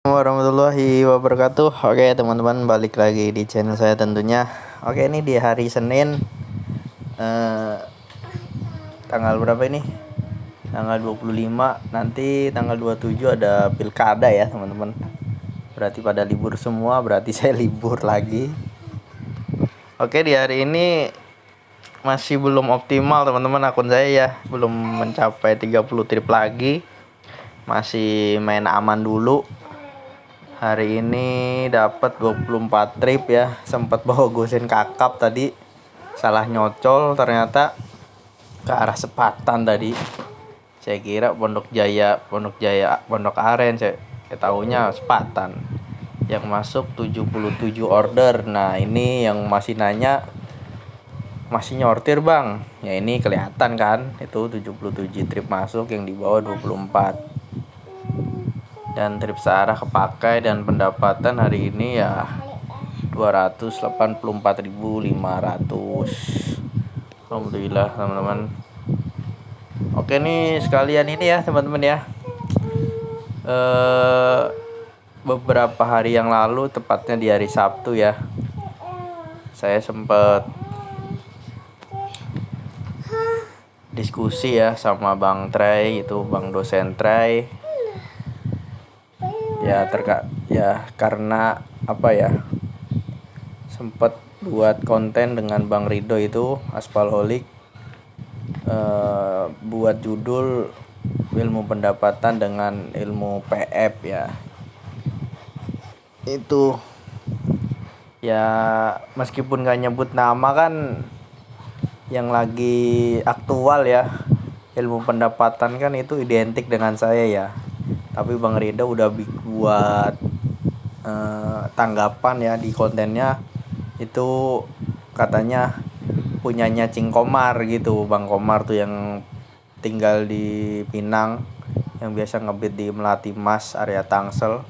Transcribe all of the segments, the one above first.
Warahmatullahi wabarakatuh. Oke teman-teman, balik lagi di channel saya tentunya. Oke, ini di hari Senin, tanggal berapa ini? Tanggal 25. Nanti tanggal 27 ada pilkada ya teman-teman. Berarti pada libur semua, berarti saya libur lagi. Oke, di hari ini masih belum optimal teman-teman, akun saya ya belum mencapai 30 trip lagi. Masih main aman dulu. Hari ini dapat 24 trip ya. Sempat bawa gosen kakap tadi, salah nyocol, ternyata ke arah Sepatan tadi. Saya kira Pondok Jaya, Pondok Aren, saya tahunya Sepatan. Yang masuk 77 order. Nah, ini yang masih nanya, masih nyortir bang. Ya ini kelihatan kan, itu 77 trip masuk, yang di bawah 24. Dan trip searah kepakai, dan pendapatan hari ini ya 284.500. Alhamdulillah teman-teman. Oke nih sekalian ini ya teman-teman ya, beberapa hari yang lalu, tepatnya di hari Sabtu ya, saya sempat diskusi ya sama Bang Trey, itu Bang dosen Trey ya, karena apa ya, sempat buat konten dengan Bang Rido itu Aspalholik, buat judul ilmu pendapatan dengan ilmu PF ya. Itu ya, meskipun gak nyebut nama kan, yang lagi aktual ya, ilmu pendapatan kan itu identik dengan saya ya. Tapi Bang Rido udah buat tanggapan ya di kontennya, itu katanya punyanya Cing Komar gitu. Bang Komar tuh yang tinggal di Pinang, yang biasa ngebit di Melati Mas area Tangsel.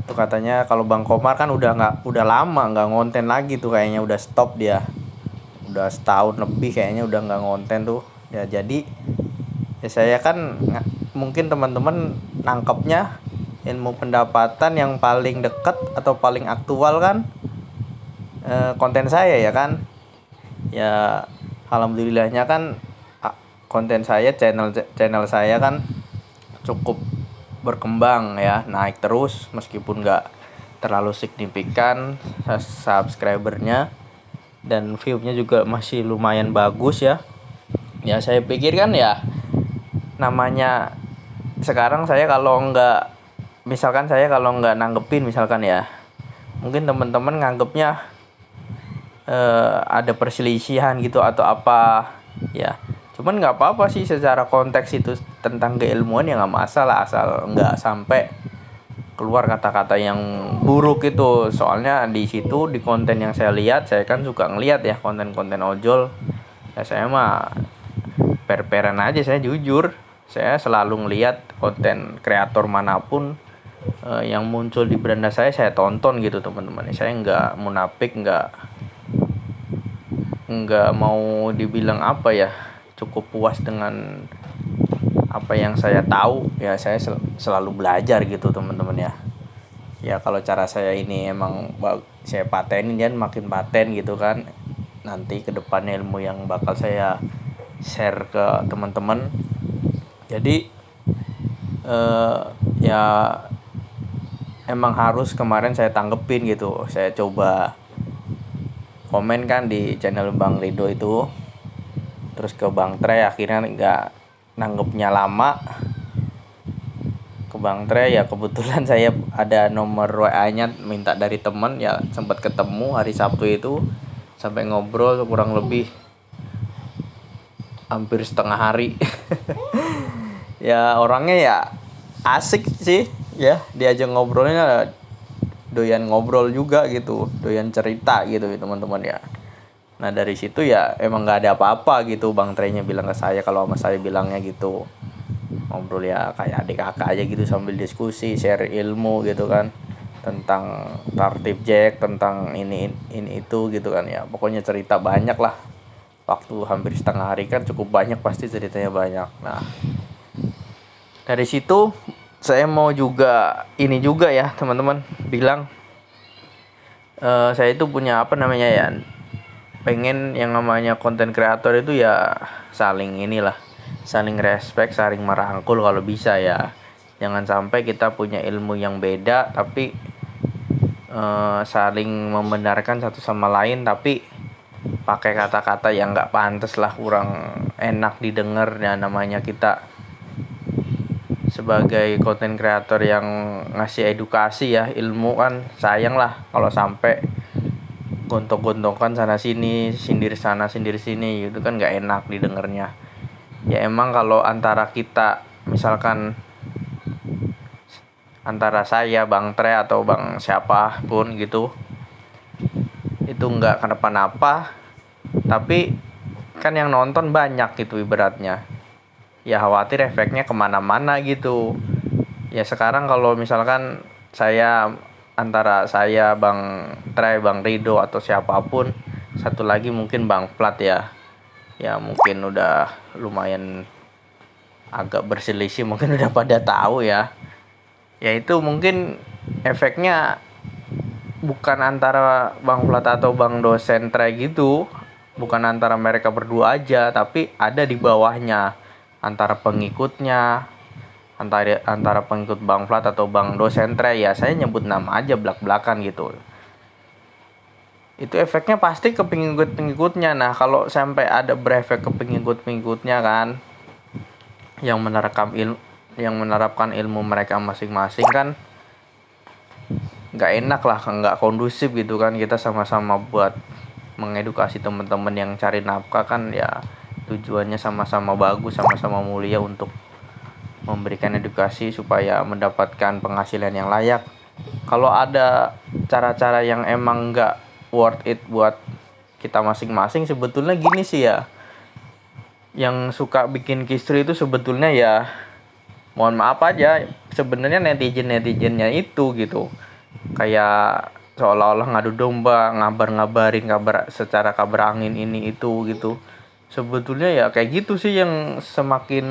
Itu katanya kalau Bang Komar kan udah lama nggak ngonten lagi tuh, kayaknya udah stop dia. Udah setahun lebih kayaknya udah nggak ngonten tuh. Ya jadi ya saya kan mungkin teman-teman nangkepnya ilmu pendapatan yang paling dekat atau paling aktual kan konten saya ya kan. Ya alhamdulillahnya kan konten saya, channel saya kan cukup berkembang ya, naik terus meskipun nggak terlalu signifikan subscribernya, dan view-nya juga masih lumayan bagus ya. Ya saya pikir kan ya, namanya sekarang saya kalau nggak nanggepin misalkan ya, mungkin teman-teman nganggepnya ada perselisihan gitu atau apa ya. Cuman nggak apa-apa sih, secara konteks itu tentang keilmuan ya nggak masalah, asal nggak sampai keluar kata-kata yang buruk itu. Soalnya di situ, di konten yang saya lihat, saya kan suka ngelihat ya konten-konten ojol ya. Saya mah per-peran aja, saya jujur. Saya selalu ngelihat konten kreator manapun yang muncul di beranda saya tonton gitu teman-teman. Saya nggak munafik, nggak mau dibilang apa ya, cukup puas dengan apa yang saya tahu ya. Saya selalu belajar gitu teman-teman ya. Ya kalau cara saya ini emang saya patenin, dan makin paten gitu kan, nanti kedepannya ilmu yang bakal saya share ke teman-teman. Jadi ya emang harus kemarin saya tanggepin gitu. Saya coba komen kan di channel Bang Rido itu, terus ke Bang Trey, akhirnya nggak nanggepnya lama. Ke Bang Trey ya kebetulan saya ada nomor WA-nya, minta dari teman ya, sempat ketemu hari Sabtu itu, sampai ngobrol kurang lebih hampir setengah hari. Ya orangnya ya asik sih ya, diajak ngobrolnya doyan ngobrol juga gitu, doyan cerita gitu teman-teman ya. Nah dari situ ya emang nggak ada apa-apa gitu, Bang Trey-nya bilang ke saya, kalau sama saya bilangnya gitu, ngobrol ya kayak adik kakak aja gitu, sambil diskusi, share ilmu gitu kan, tentang tartib jack, tentang ini itu gitu kan ya. Pokoknya cerita banyak lah. Waktu hampir setengah hari kan cukup banyak, pasti ceritanya banyak. Nah dari situ saya mau juga ini juga ya teman-teman bilang, saya itu punya apa namanya ya, pengen yang namanya konten kreator itu ya saling inilah, saling respect, saling merangkul kalau bisa ya. Jangan sampai kita punya ilmu yang beda tapi saling membenarkan satu sama lain, tapi pakai kata-kata yang nggak pantas lah, kurang enak didengar ya. Namanya kita sebagai konten kreator yang ngasih edukasi ya, ilmu, kan sayang lah kalau sampai gontok-gontokan sana sini, sindir sana sindir sini gitu kan nggak enak didengarnya. Ya emang kalau antara kita, misalkan antara saya, Bang Tre atau Bang siapapun gitu, itu nggak kenapa-napa, tapi kan yang nonton banyak gitu ibaratnya, ya khawatir efeknya kemana-mana gitu. Ya sekarang kalau misalkan saya, antara saya, Bang Tre, Bang Rido atau siapapun, satu lagi mungkin Bang Plat ya, ya mungkin udah lumayan agak berselisih, mungkin udah pada tahu ya. Ya itu mungkin efeknya bukan antara Bang Plat atau Bang dosen Tre gitu, bukan antara mereka berdua aja, tapi ada di bawahnya, antara pengikutnya, antara pengikut Bang Plat atau Bang dosen Tre, ya saya nyebut nama aja belak-belakan gitu. Itu efeknya pasti ke pengikut-pengikutnya. Nah kalau sampai ada berefek ke pengikut-pengikutnya kan, yang menerapkan ilmu mereka masing-masing, kan nggak enak lah, nggak kondusif gitu kan. Kita sama-sama buat mengedukasi teman-teman yang cari nafkah kan, ya tujuannya sama-sama bagus, sama-sama mulia untuk memberikan edukasi supaya mendapatkan penghasilan yang layak. Kalau ada cara-cara yang emang nggak worth it buat kita masing-masing, sebetulnya gini sih ya, yang suka bikin kisru itu sebetulnya ya, mohon maaf aja, sebenarnya netizennya itu gitu, kayak seolah-olah ngadu domba, ngabarin kabar secara kabar angin ini itu gitu. Sebetulnya ya kayak gitu sih yang semakin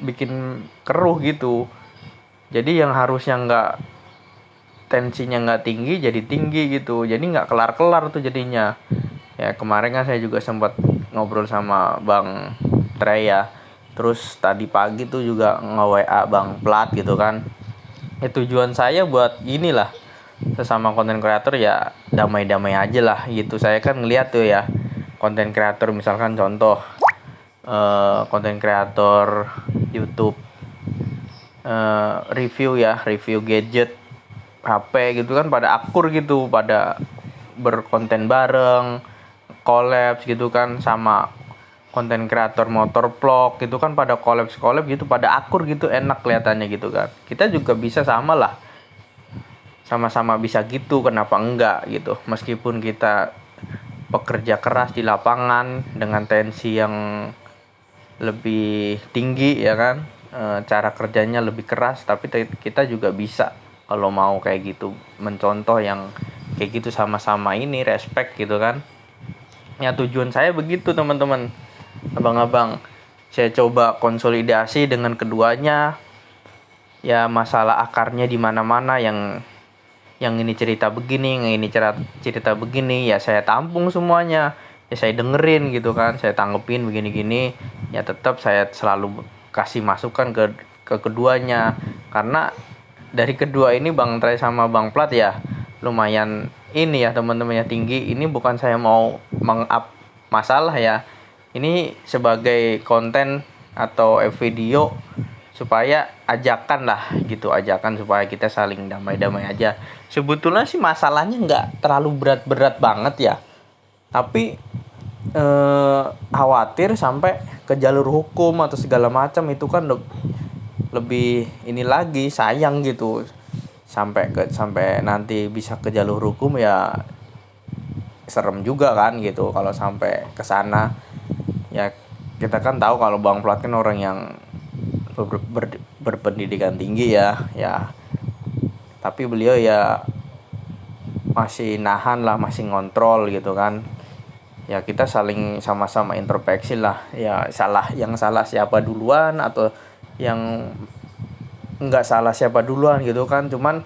bikin keruh gitu. Jadi yang harusnya tensinya nggak tinggi jadi tinggi gitu, jadi nggak kelar-kelar tuh jadinya. Ya kemarin kan saya juga sempat ngobrol sama Bang Tre ya, terus tadi pagi tuh juga nge-WA Bang Plat gitu kan. Ya tujuan saya buat inilah, sesama konten kreator ya damai-damai aja lah gitu. Saya kan ngeliat tuh ya, konten kreator misalkan contoh konten kreator YouTube review gadget HP gitu kan, pada akur gitu, pada berkonten bareng, collabs gitu kan, sama konten kreator motor vlog gitu kan, pada collab gitu, pada akur gitu, enak kelihatannya gitu kan. Kita juga bisa sama lah, sama-sama bisa gitu, kenapa enggak gitu. Meskipun kita pekerja keras di lapangan dengan tensi yang lebih tinggi ya kan, cara kerjanya lebih keras, tapi kita juga bisa kalau mau kayak gitu, mencontoh yang kayak gitu, sama-sama ini respect gitu kan. Ya tujuan saya begitu teman-teman, abang-abang. Saya coba konsolidasi dengan keduanya. Ya masalah akarnya di mana-mana, yang ini cerita begini, yang ini cerita begini, ya saya tampung semuanya. Ya saya dengerin gitu kan, saya tanggepin begini-gini. Ya tetap saya selalu kasih masukan ke keduanya, karena dari kedua ini Bang Tre sama Bang Plat ya lumayan ini ya teman-teman ya, tinggi. Ini bukan saya mau meng-up masalah ya, ini sebagai konten atau video supaya ajakan lah gitu, ajakan supaya kita saling damai-damai aja. Sebetulnya sih masalahnya nggak terlalu berat-berat banget ya, tapi khawatir sampai ke jalur hukum atau segala macam, itu kan lebih ini lagi, sayang gitu, sampai nanti bisa ke jalur hukum, ya serem juga kan gitu kalau sampai ke sana. Ya kita kan tahu kalau Bang Plat kan orang yang berpendidikan tinggi ya, tapi beliau ya masih nahan lah, masih ngontrol gitu kan. Ya kita saling sama-sama introspeksi lah, ya yang salah siapa duluan, atau yang nggak salah siapa duluan gitu kan, cuman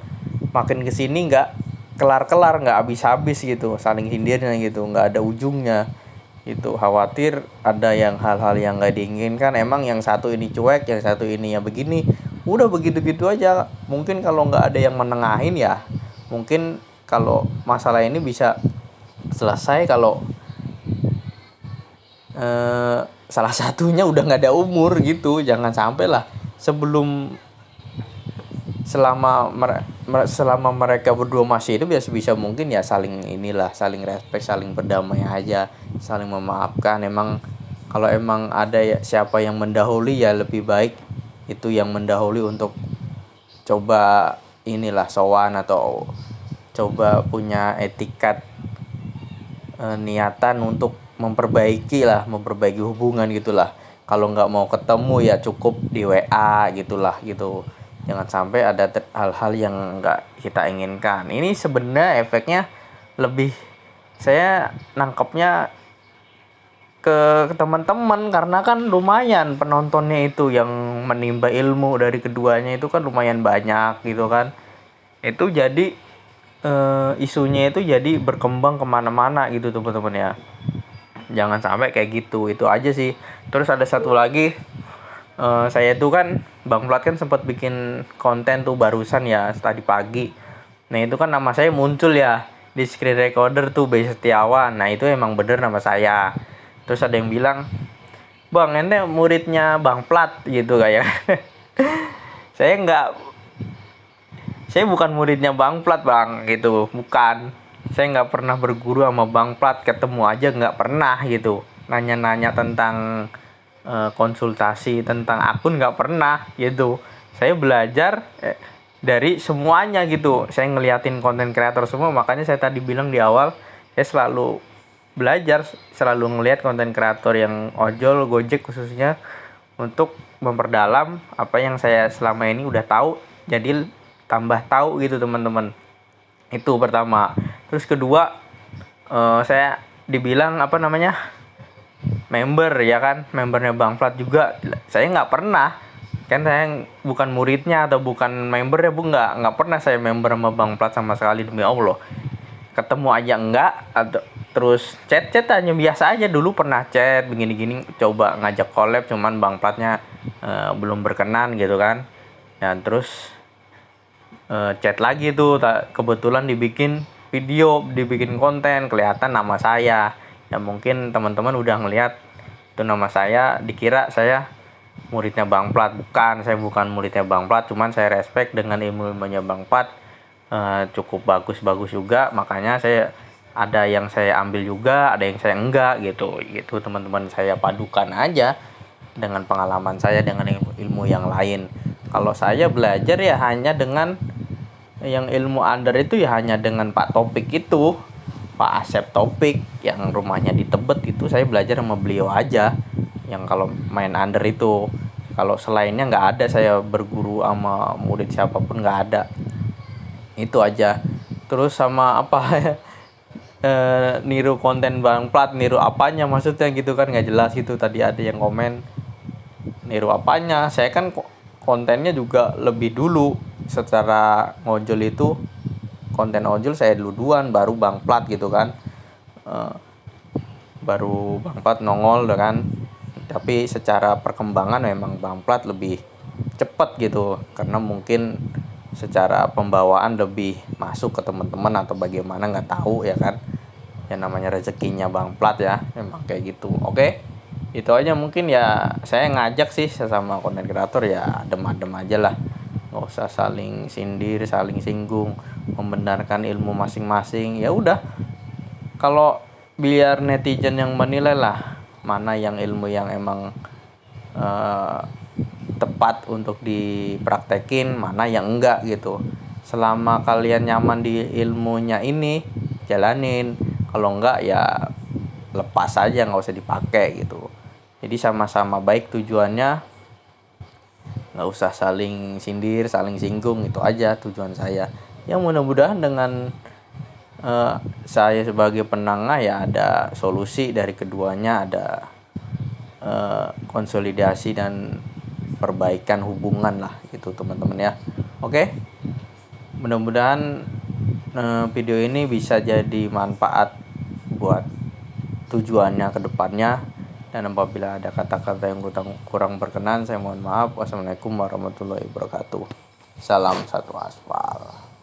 makin kesini nggak kelar-kelar, nggak habis-habis gitu saling sindirnya gitu, nggak ada ujungnya gitu. Khawatir ada yang hal-hal yang nggak diinginkan, emang yang satu ini cuek, yang satu ini ya begini, udah begitu-gitu aja. Mungkin kalau nggak ada yang menengahin ya, mungkin kalau masalah ini bisa selesai kalau salah satunya udah nggak ada umur gitu. Jangan sampai lah sebelum selama mereka berdua masih hidup ya sebisa mungkin ya saling inilah, saling respect, saling berdamai aja, saling memaafkan. Emang kalau emang ada ya siapa yang mendahului ya lebih baik itu yang mendahului untuk coba inilah sowan atau coba punya etikat, niatan untuk memperbaiki hubungan gitulah. Kalau nggak mau ketemu ya cukup di WA gitulah gitu. Jangan sampai ada hal-hal yang nggak kita inginkan. Ini sebenarnya efeknya lebih, saya nangkepnya ke teman-teman, karena kan lumayan penontonnya itu yang menimba ilmu dari keduanya itu kan lumayan banyak gitu kan. Itu jadi isunya itu jadi berkembang kemana-mana gitu teman-teman ya. Jangan sampai kayak gitu, itu aja sih. Terus ada satu lagi, saya tuh kan Bang Plat kan sempat bikin konten tuh barusan ya tadi pagi. Nah itu kan nama saya muncul ya di screen recorder tuh, Bay Setiawan. Nah itu emang bener nama saya. Terus ada yang bilang, "Bang, ente muridnya Bang Plat," gitu kayak. saya nggak saya bukan muridnya Bang Plat bang gitu, bukan. Saya nggak pernah berguru sama Bang Plat, ketemu aja nggak pernah gitu. Nanya-nanya tentang konsultasi tentang akun nggak pernah gitu. Saya belajar dari semuanya gitu. Saya ngeliatin konten kreator semua, makanya saya tadi bilang di awal saya selalu belajar, selalu ngeliat konten kreator yang ojol, Gojek khususnya, untuk memperdalam apa yang saya selama ini udah tahu, jadi tambah tahu gitu teman-teman. Itu pertama. Terus kedua, saya dibilang apa namanya, member ya kan, membernya Bang Plat juga. Saya nggak pernah, kan saya bukan muridnya atau bukan membernya, bu, nggak pernah saya member sama Bang Plat sama sekali, demi Allah. Ketemu aja enggak, atau terus chat hanya biasa aja. Dulu pernah chat begini-gini, coba ngajak collab, cuman Bang Platnya belum berkenan gitu kan. Dan terus chat lagi tuh, kebetulan dibikin video, dibikin konten, kelihatan nama saya. Ya mungkin teman-teman udah ngelihat itu nama saya, dikira saya muridnya Bang Plat. Bukan, saya bukan muridnya Bang Plat, cuman saya respect dengan ilmu-ilmunya Bang Plat, cukup bagus juga. Makanya saya ada yang saya ambil juga, ada yang saya enggak gitu teman-teman. Saya padukan aja dengan pengalaman saya dengan ilmu yang lain. Kalau saya belajar ya hanya dengan yang ilmu under itu, ya hanya dengan Pak Topik itu, Pak Asep Topik yang rumahnya di Tebet itu. Saya belajar sama beliau aja yang kalau main under itu. Kalau selainnya nggak ada saya berguru sama murid siapapun, nggak ada. Itu aja. Terus sama apa niru konten Bang Plat, niru apanya maksudnya gitu kan, nggak jelas gitu. Tadi ada yang komen niru apanya. Saya kan kontennya juga lebih dulu secara ngojol itu, konten ojol saya duluan, baru Bang Plat gitu kan. Baru Bang Plat nongol kan. Tapi secara perkembangan memang Bang Plat lebih cepat gitu, karena mungkin secara pembawaan lebih masuk ke teman-teman atau bagaimana, nggak tahu ya kan. Ya namanya rezekinya Bang Plat ya, memang kayak gitu. Oke, itu aja mungkin ya. Saya ngajak sih sesama konten kreator ya adem-adem aja lah, nggak usah saling sindir, saling singgung, membenarkan ilmu masing-masing. Ya udah, kalau biar netizen yang menilai lah mana yang ilmu yang emang tepat untuk dipraktekin, mana yang enggak gitu. Selama kalian nyaman di ilmunya ini, jalanin. Kalau enggak ya lepas aja, nggak usah dipakai gitu. Jadi sama-sama baik tujuannya, nggak usah saling sindir, saling singgung. Itu aja tujuan saya. Yang mudah-mudahan dengan saya sebagai penengah ya ada solusi dari keduanya, ada konsolidasi dan perbaikan hubungan lah. gitu teman-teman ya. Oke, mudah-mudahan video ini bisa jadi manfaat buat tujuannya ke depannya, dan apabila ada kata-kata yang kurang berkenan saya mohon maaf. Wassalamualaikum warahmatullahi wabarakatuh. Salam satu aspal.